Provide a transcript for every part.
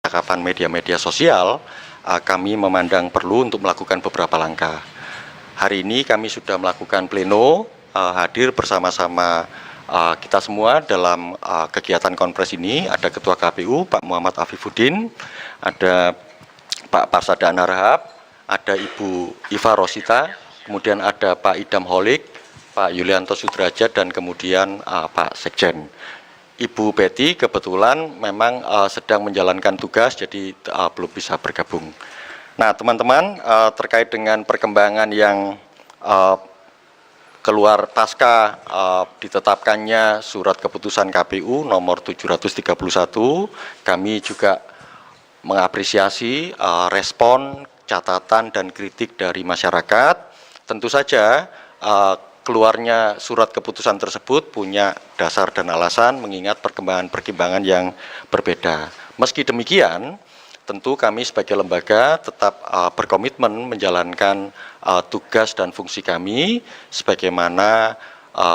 percakapan media-media sosial, kami memandang perlu untuk melakukan beberapa langkah. Hari ini kami sudah melakukan pleno, hadir bersama-sama kita semua dalam kegiatan konferensi ini. Ada Ketua KPU Pak Muhammad Afifuddin, ada Pak Parsada Narahap, ada Ibu Iva Rosita, kemudian ada Pak Idam Holik, Pak Yulianto Sudrajat, dan kemudian Pak Sekjen. Ibu Betty kebetulan memang sedang menjalankan tugas, jadi belum bisa bergabung. Nah, teman-teman, terkait dengan perkembangan yang keluar pasca ditetapkannya surat keputusan KPU nomor 731, kami juga mengapresiasi respon, catatan, dan kritik dari masyarakat. Tentu saja keluarnya surat keputusan tersebut punya dasar dan alasan mengingat perkembangan-perkembangan yang berbeda. Meski demikian, tentu kami sebagai lembaga tetap berkomitmen menjalankan tugas dan fungsi kami sebagaimana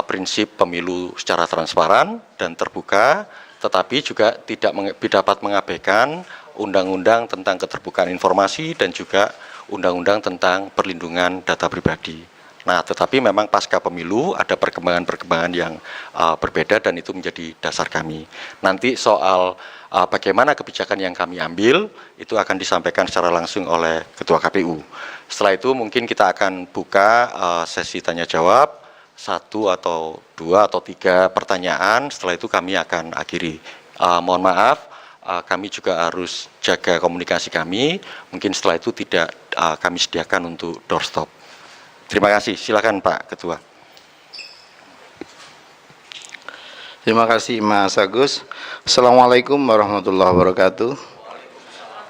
prinsip pemilu secara transparan dan terbuka, tetapi juga tidak dapat mengabaikan Undang-Undang tentang Keterbukaan Informasi dan juga Undang-Undang tentang Perlindungan Data Pribadi. Nah, tetapi memang pasca pemilu ada perkembangan-perkembangan yang berbeda dan itu menjadi dasar kami. Nanti soal bagaimana kebijakan yang kami ambil itu akan disampaikan secara langsung oleh Ketua KPU. Setelah itu mungkin kita akan buka sesi tanya jawab, 1 atau 2 atau 3 pertanyaan. Setelah itu kami akan akhiri. Mohon maaf, kami juga harus jaga komunikasi kami. Mungkin setelah itu tidak kami sediakan untuk doorstop. Terima kasih. Silakan Pak Ketua. Terima kasih Mas Agus. Assalamualaikum warahmatullahi wabarakatuh.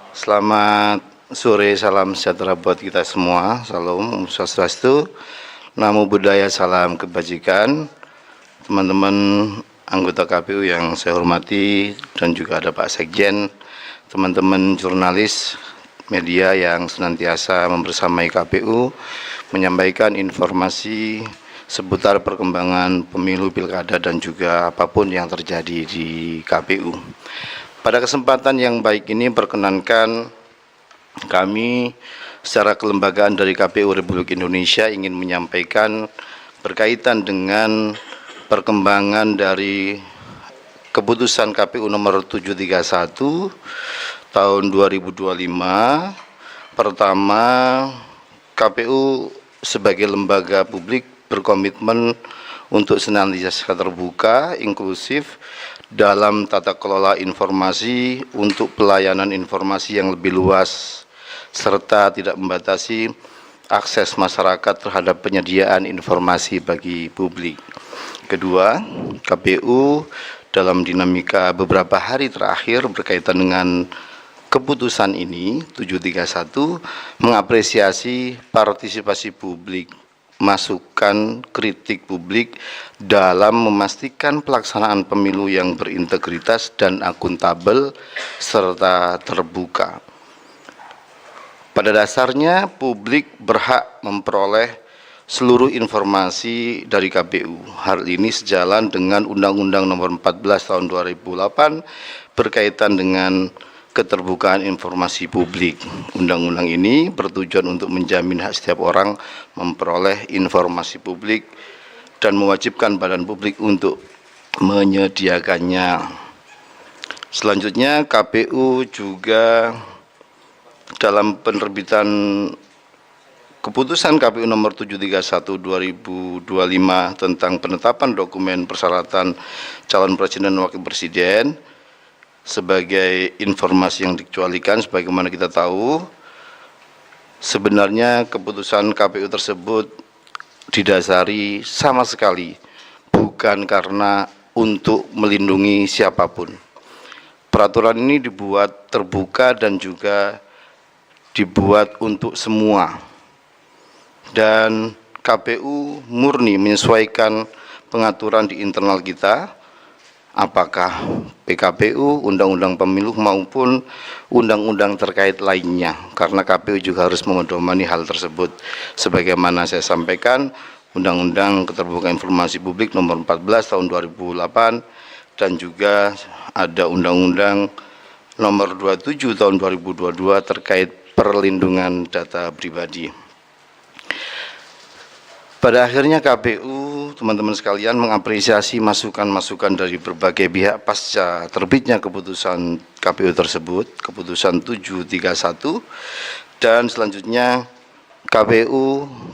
Selamat sore, salam sejahtera buat kita semua. Salam, Om Swastiastu, Namo Buddhaya, salam kebajikan. Teman-teman anggota KPU yang saya hormati dan juga ada Pak Sekjen, teman-teman jurnalis media yang senantiasa membersamai KPU menyampaikan informasi seputar perkembangan pemilu pilkada dan juga apapun yang terjadi di KPU. Pada kesempatan yang baik ini perkenankan kami secara kelembagaan dari KPU Republik Indonesia ingin menyampaikan berkaitan dengan perkembangan dari keputusan KPU nomor 731 tahun 2025. Pertama, KPU sebagai lembaga publik berkomitmen untuk senantiasa terbuka, inklusif dalam tata kelola informasi untuk pelayanan informasi yang lebih luas serta tidak membatasi akses masyarakat terhadap penyediaan informasi bagi publik. Kedua, KPU dalam dinamika beberapa hari terakhir berkaitan dengan keputusan ini 731 mengapresiasi partisipasi publik, masukan kritik publik dalam memastikan pelaksanaan pemilu yang berintegritas dan akuntabel serta terbuka. Pada dasarnya publik berhak memperoleh seluruh informasi dari KPU. Hal ini sejalan dengan Undang-Undang Nomor 14 Tahun 2008 berkaitan dengan keterbukaan informasi publik. Undang-undang ini bertujuan untuk menjamin hak setiap orang memperoleh informasi publik dan mewajibkan badan publik untuk menyediakannya. Selanjutnya, KPU juga dalam penerbitan keputusan KPU nomor 731 2025 tentang penetapan dokumen persyaratan calon presiden dan wakil presiden, sebagai informasi yang dikecualikan, sebagaimana kita tahu, sebenarnya keputusan KPU tersebut didasari sama sekali bukan karena untuk melindungi siapapun. Peraturan ini dibuat terbuka dan juga dibuat untuk semua. Dan KPU murni menyesuaikan pengaturan di internal kita, apakah PKPU, Undang-Undang Pemilu maupun undang-undang terkait lainnya, karena KPU juga harus memedomani hal tersebut. Sebagaimana saya sampaikan, Undang-Undang Keterbukaan Informasi Publik Nomor 14 Tahun 2008 dan juga ada Undang-Undang nomor 27 tahun 2022 terkait perlindungan data pribadi. Pada akhirnya KPU, teman-teman sekalian, mengapresiasi masukan-masukan dari berbagai pihak pasca terbitnya keputusan KPU tersebut, keputusan 731, dan selanjutnya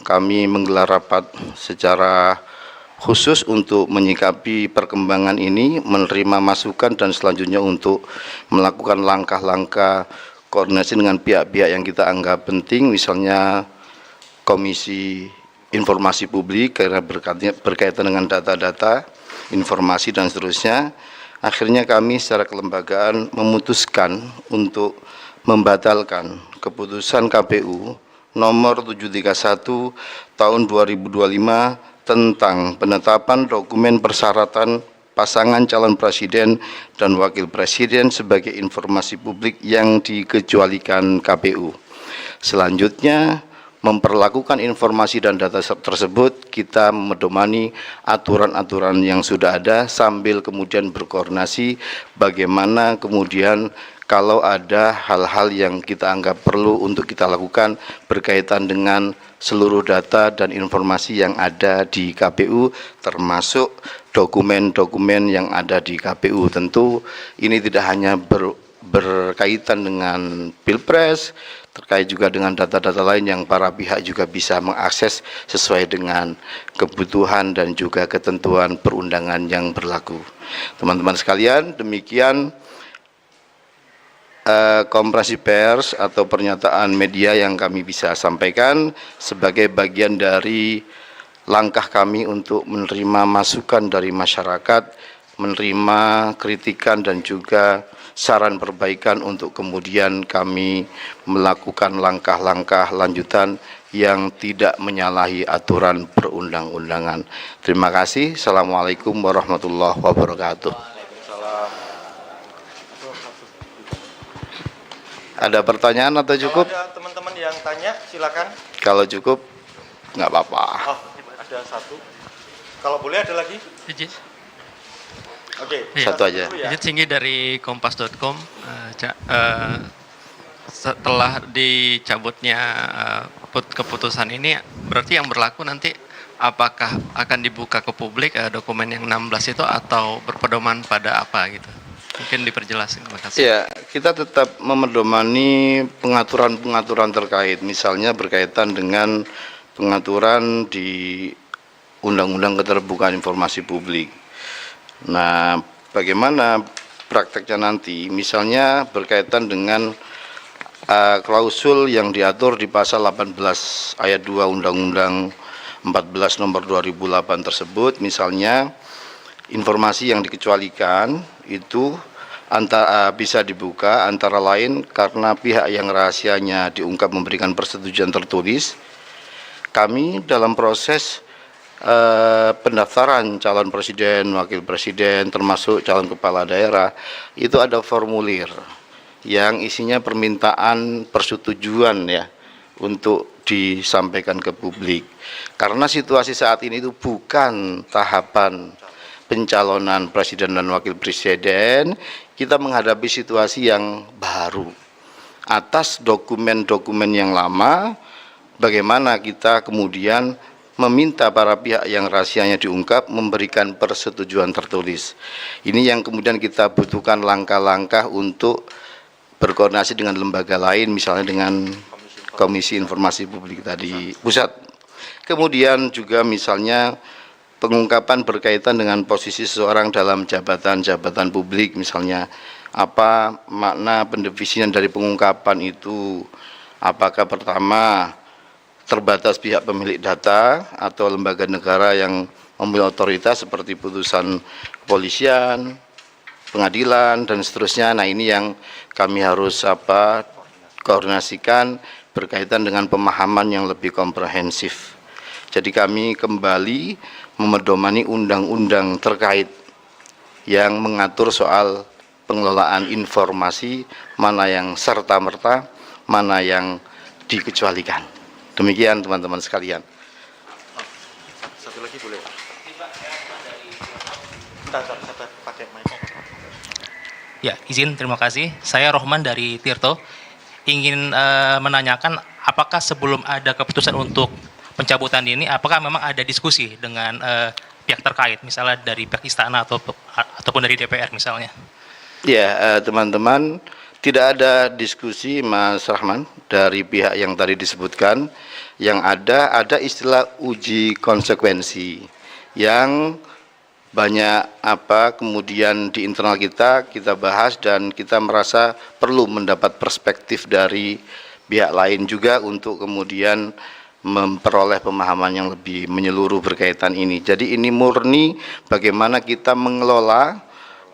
kami menggelar rapat secara khusus untuk menyikapi perkembangan ini, menerima masukan, dan selanjutnya untuk melakukan langkah-langkah koordinasi dengan pihak-pihak yang kita anggap penting, misalnya Komisi Informasi Publik karena berkaitan dengan data-data, informasi, dan seterusnya. Akhirnya kami secara kelembagaan memutuskan untuk membatalkan keputusan KPU nomor 731 tahun 2025 tentang penetapan dokumen persyaratan pasangan calon presiden dan wakil presiden sebagai informasi publik yang dikecualikan KPU. Selanjutnya, memperlakukan informasi dan data tersebut, kita medomani aturan-aturan yang sudah ada sambil kemudian berkoordinasi bagaimana kemudian kalau ada hal-hal yang kita anggap perlu untuk kita lakukan berkaitan dengan seluruh data dan informasi yang ada di KPU, termasuk dokumen-dokumen yang ada di KPU. Tentu ini tidak hanya berkaitan dengan Pilpres, terkait juga dengan data-data lain yang para pihak juga bisa mengakses sesuai dengan kebutuhan dan juga ketentuan perundangan yang berlaku. Teman-teman sekalian, demikian konferensi pers atau pernyataan media yang kami bisa sampaikan sebagai bagian dari langkah kami untuk menerima masukan dari masyarakat, menerima kritikan dan juga saran perbaikan untuk kemudian kami melakukan langkah-langkah lanjutan yang tidak menyalahi aturan perundang-undangan. Terima kasih. Assalamualaikum warahmatullahi wabarakatuh. Ada pertanyaan atau cukup? Kalau ada teman-teman yang tanya, silakan. Kalau cukup, nggak apa-apa. Oh, ada satu. Kalau boleh ada lagi? Izin, Oke, Satu aja. dulu ya. izin tinggi dari kompas.com. Setelah dicabutnya keputusan ini, berarti yang berlaku nanti apakah akan dibuka ke publik dokumen yang 16 itu atau berpedoman pada apa gitu? Mungkin diperjelas. Terima kasih. Ya, kita tetap memedomani pengaturan-pengaturan terkait, misalnya berkaitan dengan pengaturan di Undang-Undang Keterbukaan Informasi Publik. Nah, bagaimana prakteknya nanti? Misalnya berkaitan dengan klausul yang diatur di pasal 18 ayat 2 Undang-Undang 14 nomor 2008 tersebut, misalnya informasi yang dikecualikan itu bisa dibuka antara lain karena pihak yang rahasianya diungkap memberikan persetujuan tertulis. Kami dalam proses pendaftaran calon presiden, wakil presiden, termasuk calon kepala daerah, itu ada formulir yang isinya permintaan persetujuan ya untuk disampaikan ke publik. Karena situasi saat ini itu bukan tahapan pencalonan presiden dan wakil presiden, kita menghadapi situasi yang baru. Atas dokumen-dokumen yang lama, bagaimana kita kemudian meminta para pihak yang rahasianya diungkap memberikan persetujuan tertulis. Ini yang kemudian kita butuhkan langkah-langkah untuk berkoordinasi dengan lembaga lain, misalnya dengan Komisi Informasi Publik tadi pusat. Kemudian juga misalnya pengungkapan berkaitan dengan posisi seseorang dalam jabatan-jabatan publik, misalnya apa makna pendefinisian dari pengungkapan itu, apakah pertama terbatas pihak pemilik data atau lembaga negara yang memiliki otoritas seperti putusan kepolisian, pengadilan, dan seterusnya. Nah, ini yang kami harus koordinasikan berkaitan dengan pemahaman yang lebih komprehensif. Jadi kami kembali memedomani undang-undang terkait yang mengatur soal pengelolaan informasi, mana yang serta-merta, mana yang dikecualikan. Demikian teman-teman sekalian. Satu lagi boleh? Bentar, pakai mic. Ya, izin, terima kasih. Saya Rohman dari Tirto. Ingin menanyakan apakah sebelum ada keputusan untuk pencabutan ini, apakah memang ada diskusi dengan pihak terkait, misalnya dari pihak istana ataupun dari DPR misalnya? Ya, teman-teman, tidak ada diskusi Mas Rahman dari pihak yang tadi disebutkan. Yang ada istilah uji konsekuensi yang banyak kemudian di internal kita bahas dan kita merasa perlu mendapat perspektif dari pihak lain juga untuk kemudian memperoleh pemahaman yang lebih menyeluruh berkaitan ini. Jadi ini murni bagaimana kita mengelola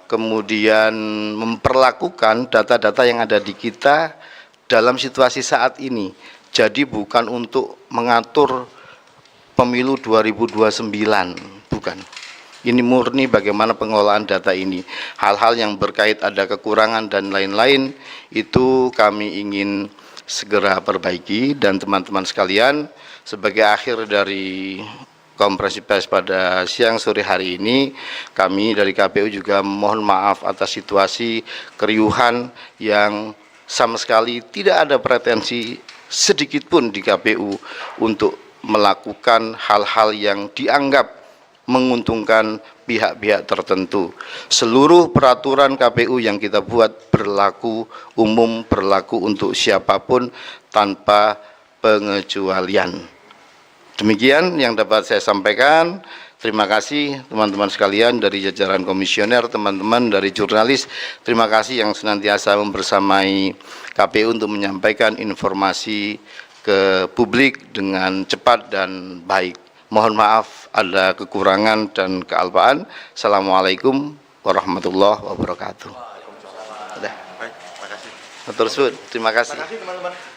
kemudian memperlakukan data-data yang ada di kita dalam situasi saat ini. Jadi bukan untuk mengatur pemilu 2029, bukan. Ini murni bagaimana pengelolaan data ini. Hal-hal yang berkait ada kekurangan dan lain-lain itu kami ingin segera perbaiki. Dan teman-teman sekalian, sebagai akhir dari konferensi pers pada siang sore hari ini, kami dari KPU juga mohon maaf atas situasi keriuhan yang sama sekali tidak ada pretensi sedikit pun di KPU untuk melakukan hal-hal yang dianggap menguntungkan pihak-pihak tertentu. Seluruh peraturan KPU yang kita buat berlaku umum, berlaku untuk siapapun tanpa pengecualian. Demikian yang dapat saya sampaikan. Terima kasih teman-teman sekalian dari jajaran komisioner, teman-teman dari jurnalis. Terima kasih yang senantiasa membersamai KPU untuk menyampaikan informasi ke publik dengan cepat dan baik. Mohon maaf ada kekurangan dan kealpaan. Assalamualaikum warahmatullahi wabarakatuh. Baik, terima kasih. Terima kasih. Terima kasih teman-teman.